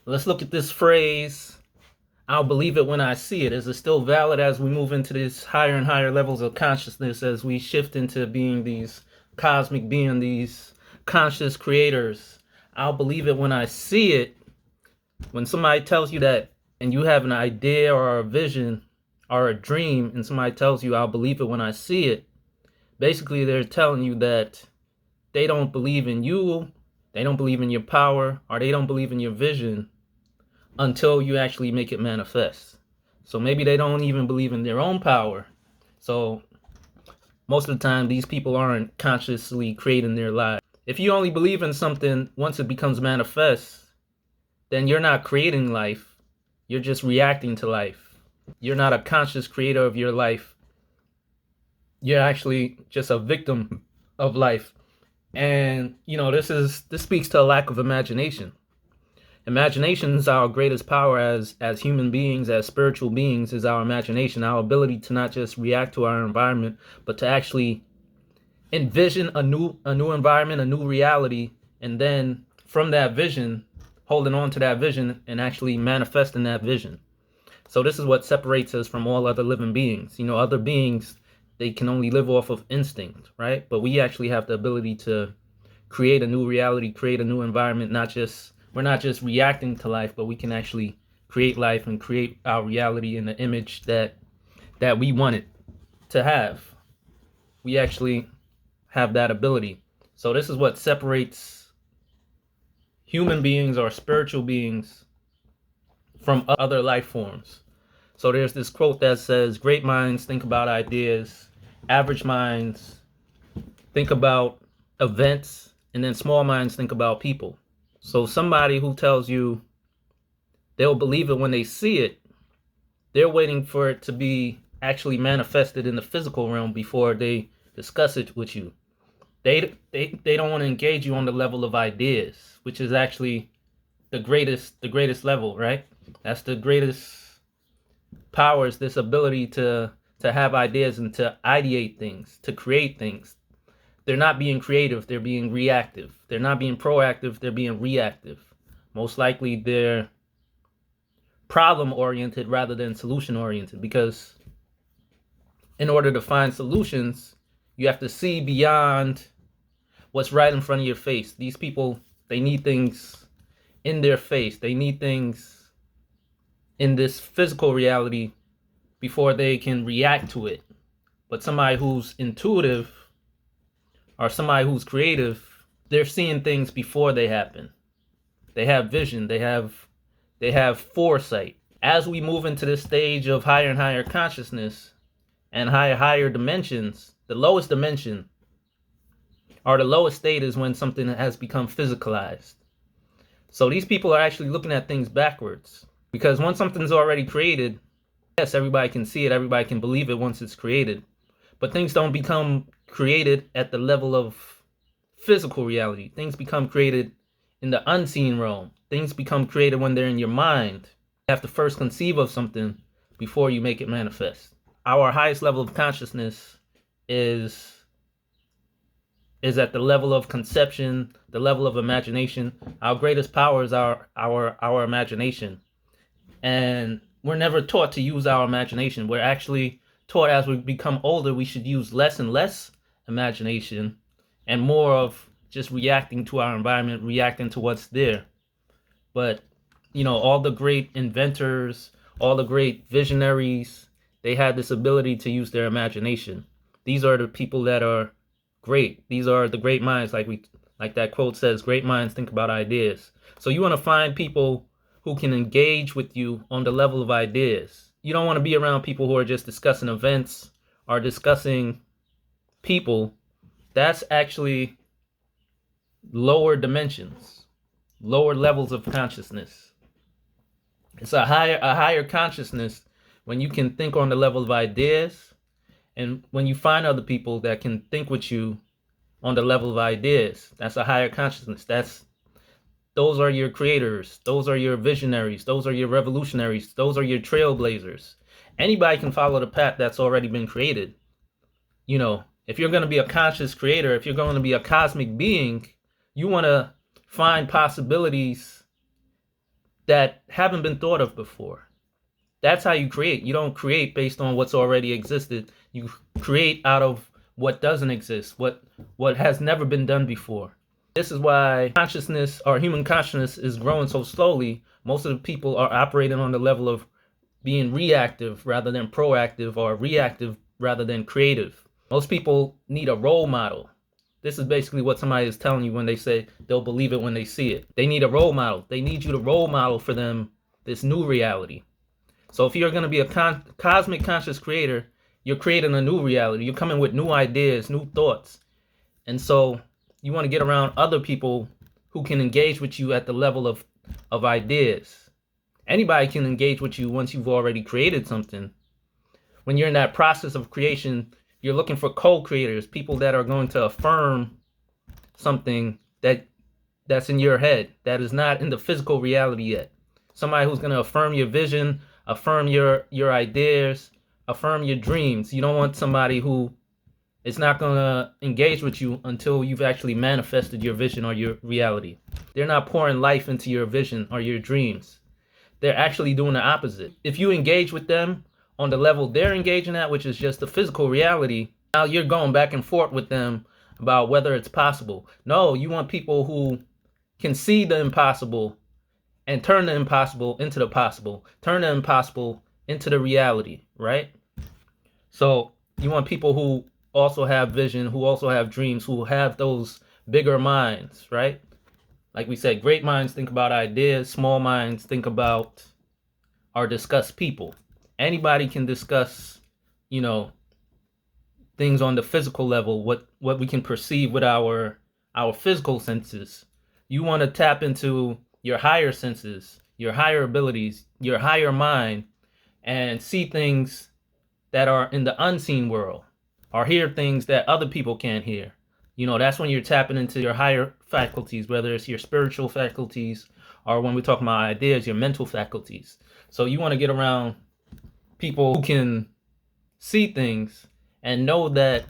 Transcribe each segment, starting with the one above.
Let's look at this phrase, I'll believe it when I see it. Is it still valid as we move into these higher and higher levels of consciousness, as we shift into being these cosmic beings, these conscious creators? I'll believe it when I see it. When somebody tells you that, and you have an idea or a vision or a dream, and somebody tells you, I'll believe it when I see it, basically they're telling you that they don't believe in you, they don't believe in your power, or they don't believe in your vision until you actually make it manifest. So maybe they don't even believe in their own power. So most of the time, these people aren't consciously creating their lives. If you only believe in something once it becomes manifest, then you're not creating life. You're just reacting to life. You're not a conscious creator of your life. You're actually just a victim of life. And, this speaks to a lack of imagination. Imagination is our greatest power as human beings, as spiritual beings, is our imagination, our ability to not just react to our environment, but to actually envision a new environment, a new reality, and then from that vision, holding on to that vision and actually manifesting that vision. So this is what separates us from all other living beings. Other beings, they can only live off of instinct, right? But we actually have the ability to create a new reality, create a new environment. We're not just reacting to life, but we can actually create life and create our reality in the image that we want it to have. We actually have that ability. So this is what separates human beings or spiritual beings from other life forms. So there's this quote that says, great minds think about ideas, average minds think about events, and then small minds think about people. So somebody who tells you they'll believe it when they see it, they're waiting for it to be actually manifested in the physical realm before they discuss it with you. They don't want to engage you on the level of ideas, which is actually the greatest level, right? That's the greatest power, is this ability to have ideas and to ideate things, to create things. They're not being creative, they're being reactive. They're not being proactive, they're being reactive. Most likely they're problem oriented rather than solution oriented, because in order to find solutions, you have to see beyond what's right in front of your face. These people, they need things in their face. They need things in this physical reality before they can react to it. But somebody who's intuitive or somebody who's creative, they're seeing things before they happen. They have vision. They have foresight. As we move into this stage of higher and higher consciousness and higher dimensions, the lowest dimension or the lowest state is when something has become physicalized. So these people are actually looking at things backwards, because once something's already created, yes, everybody can see it, everybody can believe it once it's created, but things don't become created at the level of physical reality. Things become created in the unseen realm. Things become created when they're in your mind. You have to first conceive of something before you make it manifest. Our highest level of consciousness is at the level of conception, the level of imagination. Our greatest power is our imagination. And we're never taught to use our imagination. We're actually taught, as we become older, we should use less and less imagination and more of just reacting to our environment, reacting to what's there. But, all the great inventors, all the great visionaries, they had this ability to use their imagination. These are the people that are great. These are the great minds, like that quote says, great minds think about ideas. So you want to find people who can engage with you on the level of ideas. You don't want to be around people who are just discussing events or discussing people. That's actually lower dimensions, lower levels of consciousness. It's a higher consciousness when you can think on the level of ideas, and when you find other people that can think with you on the level of ideas. That's a higher consciousness. Those are your creators. Those are your visionaries. Those are your revolutionaries. Those are your trailblazers. Anybody can follow the path that's already been created. If you're going to be a conscious creator, if you're going to be a cosmic being, you want to find possibilities that haven't been thought of before. That's how you create. You don't create based on what's already existed. You create out of what doesn't exist, what has never been done before. This is why consciousness, or human consciousness, is growing so slowly. Most of the people are operating on the level of being reactive rather than proactive, or reactive rather than creative. Most people need a role model. This is basically what somebody is telling you when they say they'll believe it when they see it. They need a role model. They need you to role model for them this new reality. So if you're going to be a cosmic conscious creator, you're creating a new reality. You're coming with new ideas, new thoughts. And so you want to get around other people who can engage with you at the level of ideas. Anybody can engage with you once you've already created something. When you're in that process of creation, you're looking for co-creators, people that are going to affirm something that's in your head, that is not in the physical reality yet. Somebody who's going to affirm your vision, affirm your ideas, affirm your dreams. You don't want somebody who is not going to engage with you until you've actually manifested your vision or your reality. They're not pouring life into your vision or your dreams. They're actually doing the opposite. If you engage with them on the level they're engaging at, which is just the physical reality, now you're going back and forth with them about whether it's possible. No, you want people who can see the impossible and turn the impossible into the possible, turn the impossible into the reality, right? So you want people who also have vision, who also have dreams, who have those bigger minds, right? Like we said, great minds think about ideas, small minds think about or discuss people. Anybody can discuss, things on the physical level, what we can perceive with our physical senses. You want to tap into your higher senses, your higher abilities, your higher mind, and see things that are in the unseen world, or hear things that other people can't hear. That's when you're tapping into your higher faculties, whether it's your spiritual faculties, or when we talk about ideas, your mental faculties. So you want to get around people who can see things and know that,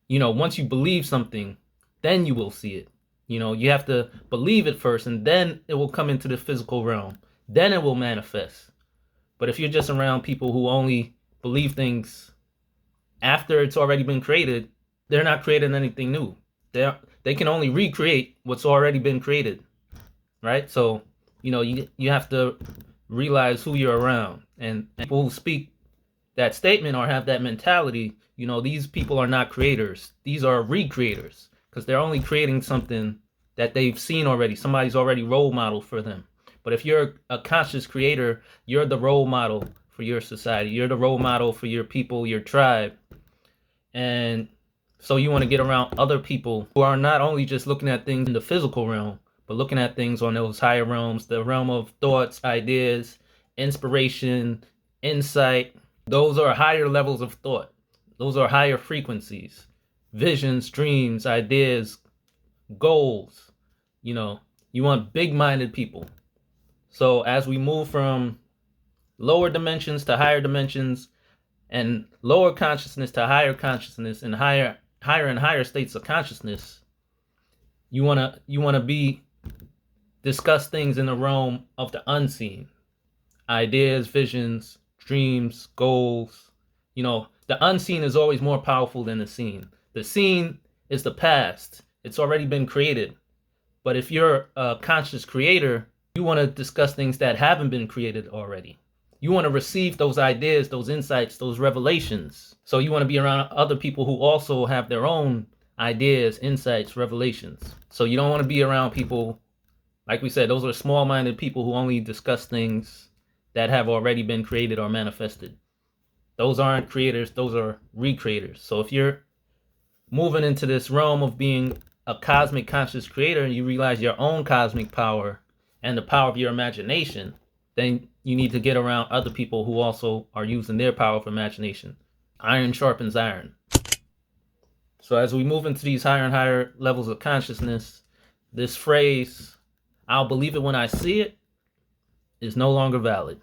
once you believe something, then you will see it. You have to believe it first, and then it will come into the physical realm. Then it will manifest. But if you're just around people who only believe things after it's already been created, they're not creating anything new. They can only recreate what's already been created, right? So, you have to realize who you're around. And people who speak that statement or have that mentality, these people are not creators. These are recreators, because they're only creating something that they've seen already. Somebody's already role model for them. But if you're a conscious creator, you're the role model for your society. You're the role model for your people, your tribe. And so you want to get around other people who are not only just looking at things in the physical realm, but looking at things on those higher realms, the realm of thoughts, ideas, inspiration, insight. Those are higher levels of thought. Those are higher frequencies, visions, dreams, ideas, goals. You want big-minded people. So as we move from lower dimensions to higher dimensions, and lower consciousness to higher consciousness, and higher and higher states of consciousness, you wanna discuss things in the realm of the unseen. Ideas, visions, dreams, goals. The unseen is always more powerful than the seen. The seen is the past. It's already been created. But if you're a conscious creator, you want to discuss things that haven't been created already. You want to receive those ideas, those insights, those revelations. So you want to be around other people who also have their own ideas, insights, revelations. So you don't want to be around people, like we said, those are small-minded people who only discuss things that have already been created or manifested. Those aren't creators, those are recreators. So if you're moving into this realm of being a cosmic conscious creator, and you realize your own cosmic power and the power of your imagination, then you need to get around other people who also are using their power of imagination. Iron sharpens iron. So as we move into these higher and higher levels of consciousness, this phrase, "I'll believe it when I see it," is no longer valid.